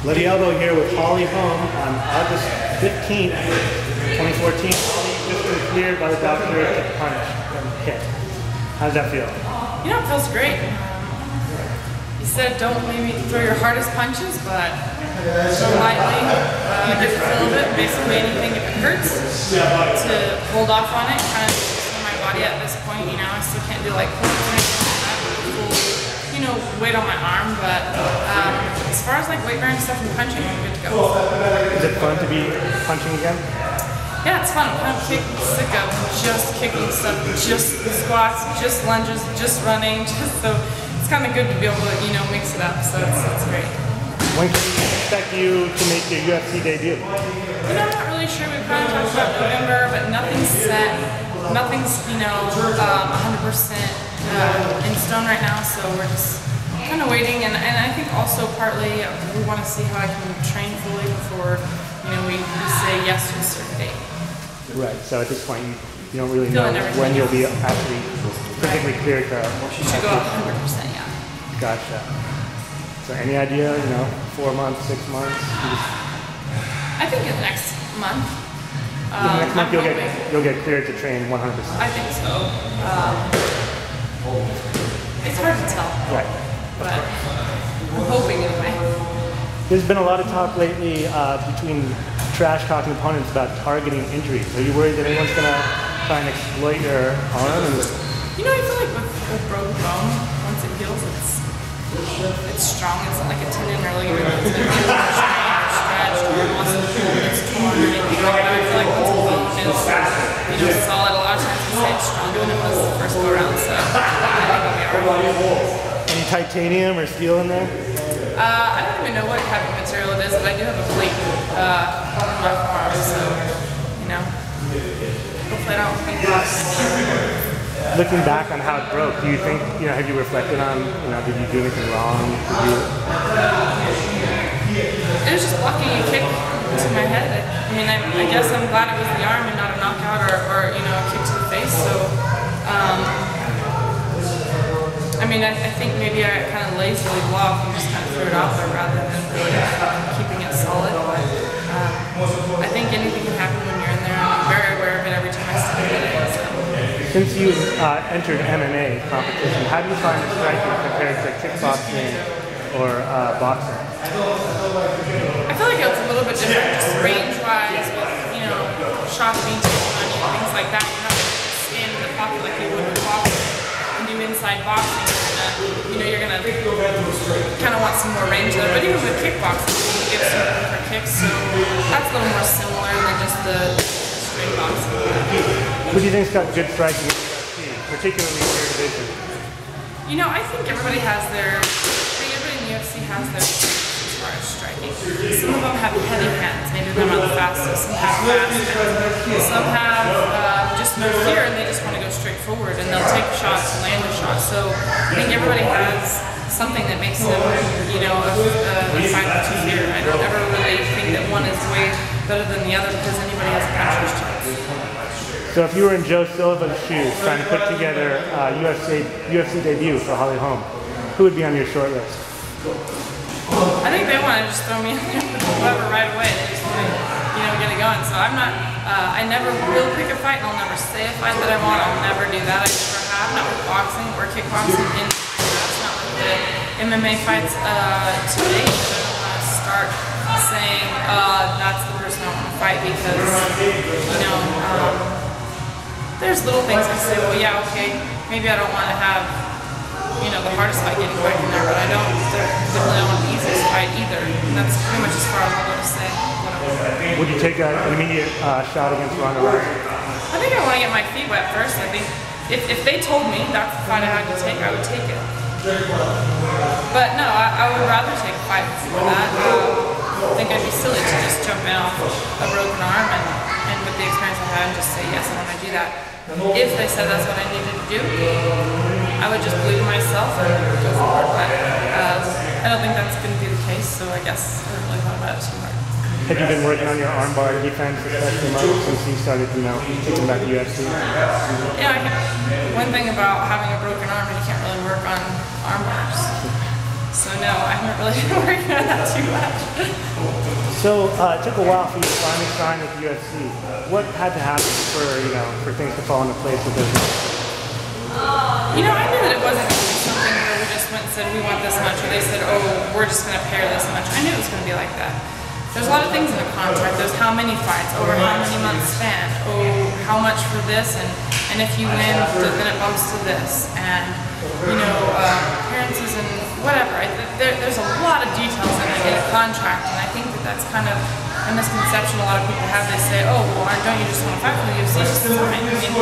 Bloody Elbow here with Holm on August 15th, 2014. Holly just been cleared by the doctor to punch and hit. How does that feel? You know, it feels great. He said don't maybe throw your hardest punches, but lightly, get the feel of it. Basically anything if it hurts, to hold off on it. Kind of for my body at this point, you know, I still can't do like weight on my arm, but as far as like weight bearing stuff and punching, I'm good to go. Is it fun to be punching again? Yeah, it's fun. I'm kind of sick of just kicking stuff, just squats, just lunges, just running, so it's kind of good to be able to, you know, mix it up, so it's great. When can we expect you to make your UFC debut? You know, I'm not really sure. We've kind of talked about November, but nothing's set. Nothing's, you know, 100% in stone right now, so we're just kind of waiting, and I think also partly we want to see how I can train fully before, you know, we say yes to a certain date. Right, so at this point you don't really know when you'll be actually physically cleared to... You should go 100%, yeah. Gotcha. So any idea, you know, 4 months, 6 months? I think in the next month. Next month you'll get cleared to train 100%. I think so. It's hard to tell. Right. But I'm hoping anyway. There's been a lot of talk lately between trash-talking opponents about targeting injuries. Are you worried that anyone's going to try and exploit your arm? You know, I feel like with broken bone, once it heals, it's strong. It's not like a tendon or ligament that's been healed or stretched or muscle that's torn or anything like that. I feel like once a bone is, you know, solid, a lot of times we say it's stronger than it was the first go around. So I think it'll be alright. Any titanium or steel in there? I don't even know what type of material it is, but I do have a plate on my arm, so, you know, hopefully I don't think Looking back on how it broke, do you think, you know, have you reflected on, you know, did you do anything wrong? It was just blocking a kick to my head. I mean, I guess I'm glad it was the arm and not a knockout or you know, a kick to the face, so, I mean, I think maybe I kind of lazily blocked and just kind of threw it out there rather than really keeping it solid. But I think anything can happen when you're in there. I'm very aware of it every time I step in it. So. Since you entered MMA competition, how do you find the striking compared to kickboxing or boxing? I feel like it's a little bit different, just range-wise, with, you know, shots being taken on you and things like that. You're not going to stand in the pocket like you would with boxing. Inside boxing, you know, you're gonna kind of want some more range there. But even with kickboxing, you get some room for kicks, so that's a little more similar than just the straight boxing. Who do you think's got good striking in the UFC, particularly in your division? You know, I think everybody has their. Everybody in the UFC has their as far as striking. Some of them have heavy hands, maybe they're not the fastest. Some have fast hands. Some have just no fear and they just want to go straight forward and they'll take shots and land a shot. So I think everybody has something that makes them, you know, a fighter to fear. I don't ever really think that one is way better than the other because anybody has a puncher's chance. So if you were in Joe Silva's shoes trying to put together a UFC debut for Holm, who would be on your short list? I think they want to just throw me in there with whoever right away. They just want to, you know, get it going. So I'm not, I never will pick a fight and I'll never say a fight that I want. I'll never do that. I never have, not with boxing or kickboxing. That's not with the MMA fights to date. I don't want to start saying that's the person I want to fight because, you know, there's little things I say, well, yeah, okay, maybe I don't want to have, you know, the hardest fight getting back in there, but I don't definitely want the easiest fight either. And that's pretty much as far as I'm going to say. Would you take an immediate shot against Ronda Rousey? I think I want to get my feet wet first. I think if they told me that's the fight I had to take, I would take it. But no, I would rather take a fight before that. I think I'd be silly to just jump in off a broken arm and with the experience I had and just say, yes, I want to do that. If they said that's what I needed to do, I would just believe in myself and go forward. But I don't think that's going to be the case, so I guess I haven't really thought about it too hard. Have you been working on your armbar defense, especially since you started, you know, taking back the UFC? Yeah, one thing about having a broken arm is you can't really work on arm bars. So no, I haven't really been working on that too much. So it took a while for you to finally sign with the UFC. What had to happen for for things to fall into place with business? You know, I knew that it wasn't going to be something where we just went and said we want this much, or they said, oh, we're just going to pay her this much. I knew it was going to be like that. There's a lot of things in a contract. There's how many fights, over how many months span, oh, how much for this, and if you win, then it bumps to this, and appearances and whatever. There's a lot of details in a contract, and I think that that's kind of a misconception a lot of people have. They say, oh, well, don't you just want to fight for the UFC? Just sign. I mean, if you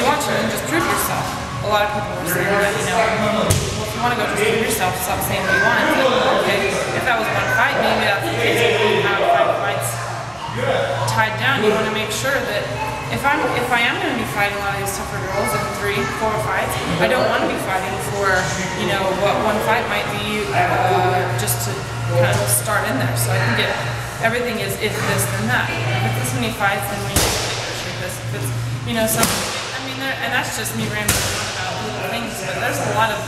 want to, then just prove yourself. A lot of people are saying that, well, if you want to go just prove yourself, stop saying what you want. It's like, okay, if that was one fight, maybe that's the case. If you have 5 fights tied down, you want to make sure that if I am going to be fighting a lot of these tougher girls in 3, 4 fights, I don't want to be fighting for, what one fight might be just to kind of start in there. So I think everything is if this, then that. If it's this many fights, then we need to negotiate this. If it's, and that's just me rambling about little things, but there's a lot of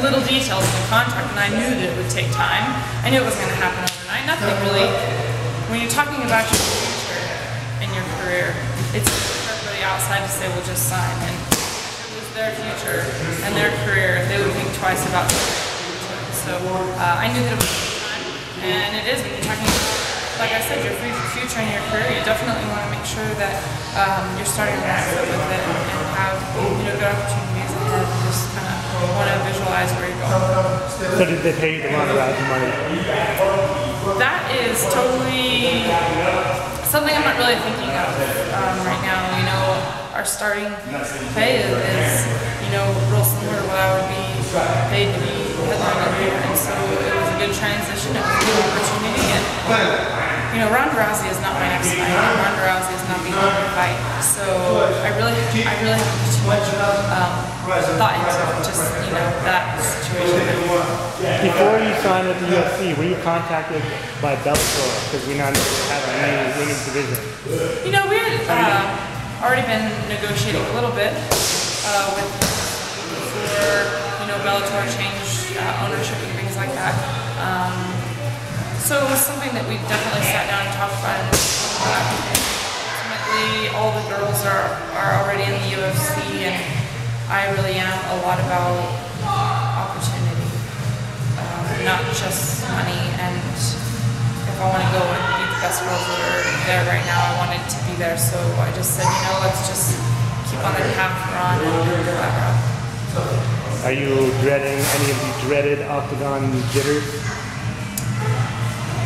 little details in the contract, and I knew that it would take time. I knew it was going to happen overnight. Nothing really, when you're talking about your future and your career, it's for everybody outside to say, well, just sign. And if it was their future and their career, they would think twice about their future. So I knew that it would take time, and it is when you're talking about, like I said, your future and your career. You definitely want to make sure that you're starting right foot with it and have good opportunities ahead, and just kind of want to visualize where you're going. So did they pay you the Rousey money? That is totally something I'm not really thinking of right now. Our starting pay is real similar to what I would be paid to be headlining here, and so it was a good transition. It was a good opportunity, and Ronda Rousey is not my next fight, and Ronda Rousey is not being able to fight. So I really haven't put too much thought into just that situation. Before you signed with the UFC, were you contacted by Bellator because we now have a new women's division? We had already been negotiating a little bit with before Bellator changed ownership and things like that. So it was something that we definitely sat down and talked about. Ultimately, all the girls are already in the UFC, and I really am a lot about opportunity, not just money. And if I want to go and beat the best girls that are there right now, I wanted to be there. So I just said, let's just keep on the path we're on and do that route. Are you dreading any of the dreaded octagon jitters?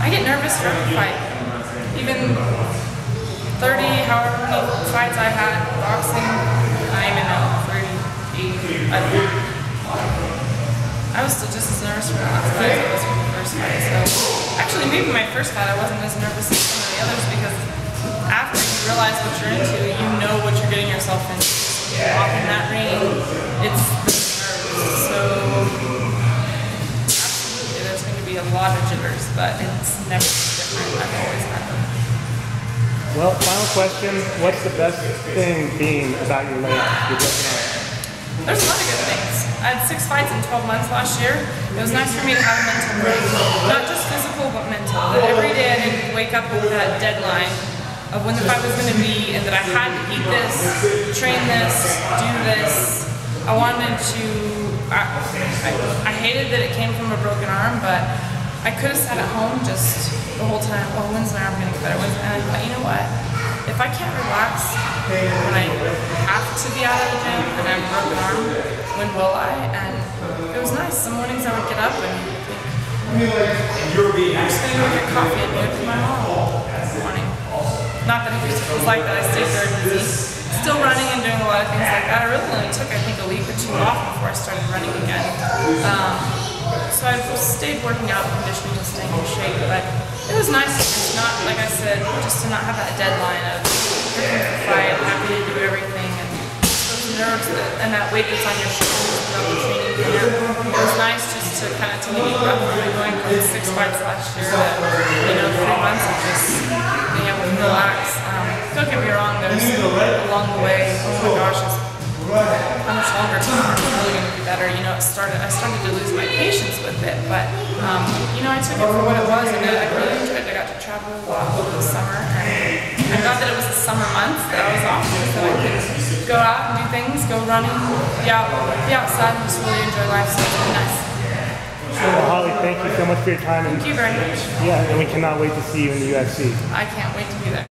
I get nervous for every fight. Even 30, however many fights I had boxing, I even know 38. I was still just as nervous for the last fight as I was for the first fight. So actually, maybe my first fight I wasn't as nervous as some of the others, because after you realize what you're into, you know what you're getting yourself into. When you walk in that ring, it's nerves. So there's going to be a lot of jitters, but it's never different. I've always had them. Well, final question. What's the best thing being about your layoff? There's a lot of good things. I had 6 fights in 12 months last year. It was nice for me to have a mental break. Not just physical, but mental. That every day I didn't wake up with that deadline of when the fight was going to be, and that I had to eat this, train this, do this. I wanted to, I hated that it came from a broken arm, but I could have sat at home just the whole time, oh, when's my arm going to get better? And I thought, you know what? If I can't relax when I have to be out of the gym and I have a broken arm, when will I? And it was nice. Some mornings I would get up and think, I'm just going to go get coffee and go to my mom this morning. Not that it was like that. I stayed very busy. Still running and doing a lot of things like that. I really only took, I think, a week or 2 off before I started running again. So I've stayed working out, conditioning, and staying in shape, but it was nice to not, like I said, just to not have that deadline of preparing for the fight, having to do everything, and those nerves and that weight that's on your shoulders throughout the training camp. It was nice just to kind of take a deep breath from going from 6 fights last year to 3 months of just being able to relax. Don't get me wrong, there's along the way, oh my gosh, how much longer it's really going to be better. You know, I started to lose my patience with it, but you know, I took it for what it was, and I really enjoyed it. I got to travel a lot over the summer, and I thought that it was the summer months that I was off, so I could go out and do things, go running, be outside, and just really enjoy life. So it's really nice. Well, Holly, thank you so much for your time. Thank you very much. Yeah, and we cannot wait to see you in the UFC. I can't wait to be there.